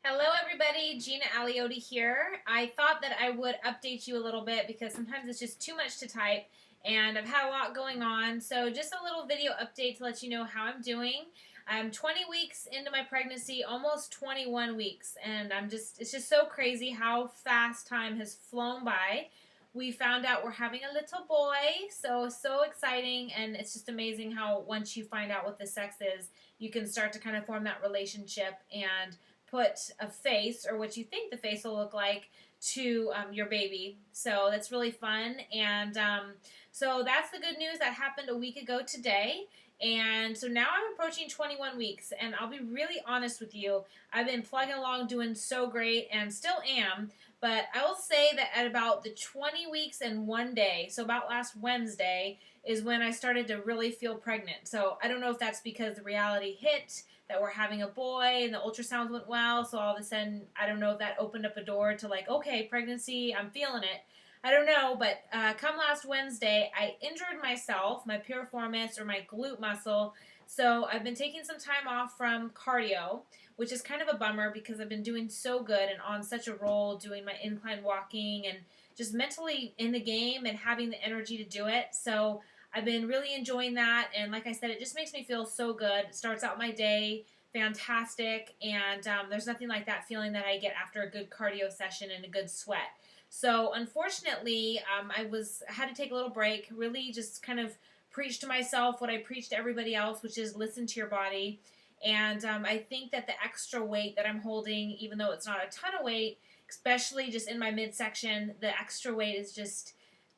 Hello everybody, Gina here. I thought that I would update you a little bit because sometimes it's just too much to type and I've had a lot going on. So just a little video update to let you know how I'm doing. I'm 20 weeks into my pregnancy, almost 21 weeks, and it's just so crazy how fast time has flown by. We found out we're having a little boy, so exciting, and it's just amazing how once you find out what the sex is, you can start to kind of form that relationship and put a face or what you think the face will look like to your baby. So that's really fun. And so that's the good news that happened a week ago today. And so now I'm approaching 21 weeks, and I'll be really honest with you. I've been plugging along, doing so great, and still am. But I will say that at about the 20 weeks and 1 day, so about last Wednesday, is when I started to really feel pregnant. So I don't know if that's because the reality hit that we're having a boy and the ultrasounds went well. So all of a sudden, I don't know if that opened up a door to like, okay, pregnancy, I'm feeling it. I don't know, but come last Wednesday, I injured myself, my piriformis or my glute muscle. So I've been taking some time off from cardio, which is kind of a bummer because I've been doing so good and on such a roll doing my incline walking and just mentally in the game and having the energy to do it. So I've been really enjoying that, and like I said, it just makes me feel so good. It starts out my day fantastic, and there's nothing like that feeling that I get after a good cardio session and a good sweat. So unfortunately, had to take a little break. Really, just kind of preach to myself what I preach to everybody else, which is listen to your body. And I think that the extra weight that I'm holding, even though it's not a ton of weight, especially just in my midsection, the extra weight is just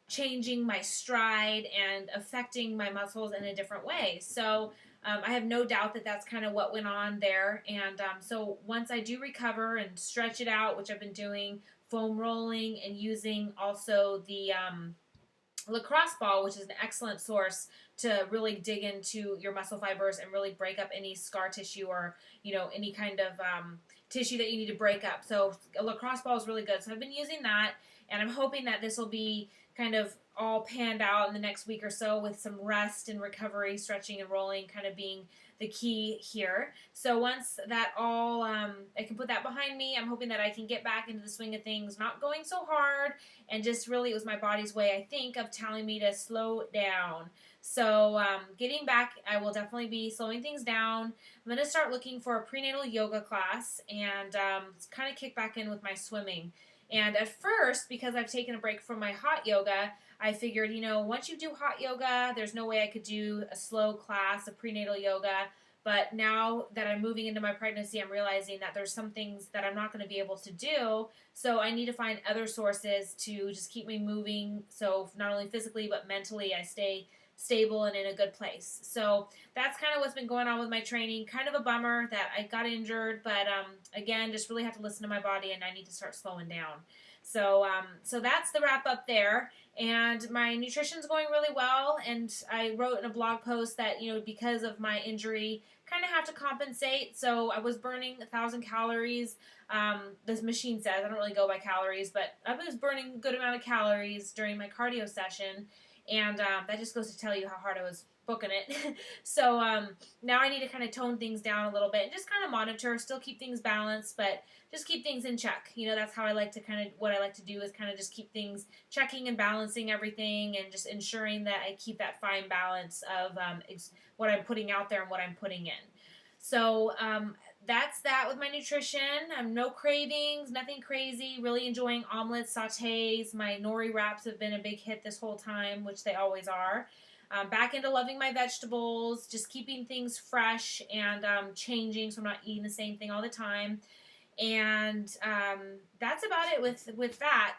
changing my stride and affecting my muscles in a different way. So I have no doubt that that's kind of what went on there. And so once I do recover and stretch it out, which I've been doing, foam rolling and using also the lacrosse ball, which is an excellent source to really dig into your muscle fibers and really break up any scar tissue or any kind of tissue that you need to break up. So a lacrosse ball is really good. So I've been using that, and I'm hoping that this will be kind of all panned out in the next week or so with some rest and recovery, stretching and rolling kind of being the key here. So once that all, I can put that behind me, I'm hoping that I can get back into the swing of things, not going so hard, and just really it was my body's way, I think, of telling me to slow down. So getting back, I will definitely be slowing things down. I'm going to start looking for a prenatal yoga class and kind of kick back in with my swimming. And at first, because I've taken a break from my hot yoga, I figured, once you do hot yoga, there's no way I could do a slow class of prenatal yoga. But now that I'm moving into my pregnancy, I'm realizing that there's some things that I'm not going to be able to do. So I need to find other sources to just keep me moving. So not only physically, but mentally, I stay stable and in a good place. So that's kind of what's been going on with my training. Kind of a bummer that I got injured, but again, just really have to listen to my body, and I need to start slowing down. So that's the wrap up there. And my nutrition's going really well. And I wrote in a blog post that because of my injury, kind of have to compensate. So I was burning 1,000 calories. This machine says I don't really go by calories, but I was burning a good amount of calories during my cardio session. And that just goes to tell you how hard I was booking it. So now I need to kind of tone things down a little bit and just kind of monitor, still keep things balanced, but just keep things in check. That's how I like to what I like to do is kind of just keep things checking and balancing everything and just ensuring that I keep that fine balance of what I'm putting out there and what I'm putting in. So that's that with my nutrition. No cravings, nothing crazy. Really enjoying omelets, sautés. My nori wraps have been a big hit this whole time, which they always are. Back into loving my vegetables, just keeping things fresh and changing, so I'm not eating the same thing all the time. And that's about it with that.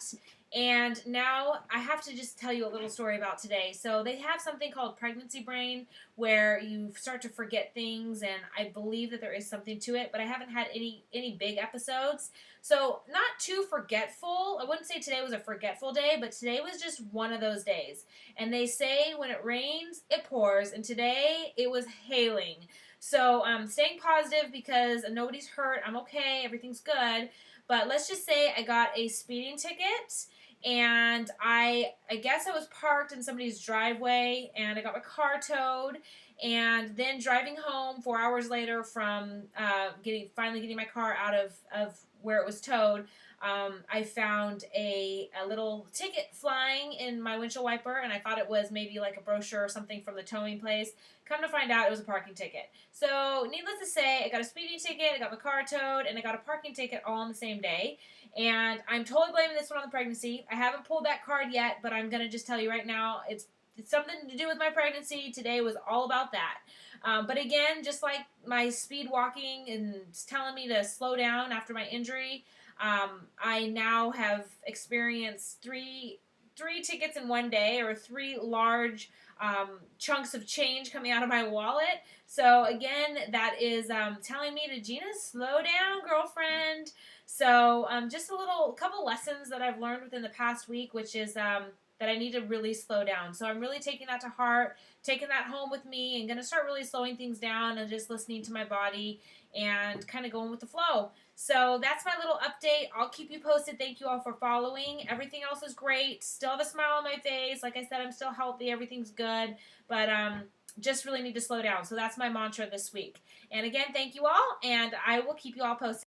And now I have to just tell you a little story about today. So they have something called pregnancy brain where you start to forget things, and I believe that there is something to it, but I haven't had any big episodes. So not too forgetful. I wouldn't say today was a forgetful day, but today was just one of those days. And they say when it rains, it pours, and today it was hailing. So staying positive because nobody's hurt. I'm okay. Everything's good. But let's just say I got a speeding ticket, and I guess I was parked in somebody's driveway, and I got my car towed. And then driving home 4 hours later from finally getting my car out of where it was towed, I found a little ticket flying in my windshield wiper, and I thought it was maybe like a brochure or something from the towing place. Come to find out, it was a parking ticket. So, needless to say, I got a speeding ticket, I got my car towed, and I got a parking ticket all on the same day. And I'm totally blaming this one on the pregnancy. I haven't pulled that card yet, but I'm going to just tell you right now, it's something to do with my pregnancy. Today was all about that. But again, just like my speed walking and telling me to slow down after my injury, I now have experienced three tickets in one day, or three large chunks of change coming out of my wallet. So again, that is telling me to Gina, slow down, girlfriend. So just couple lessons that I've learned within the past week, which is that I need to really slow down. So I'm really taking that to heart, taking that home with me, and going to start really slowing things down and just listening to my body and kind of going with the flow. So that's my little update. I'll keep you posted. Thank you all for following. Everything else is great. Still have a smile on my face. Like I said, I'm still healthy. Everything's good. But just really need to slow down. So that's my mantra this week. And again, thank you all, and I will keep you all posted.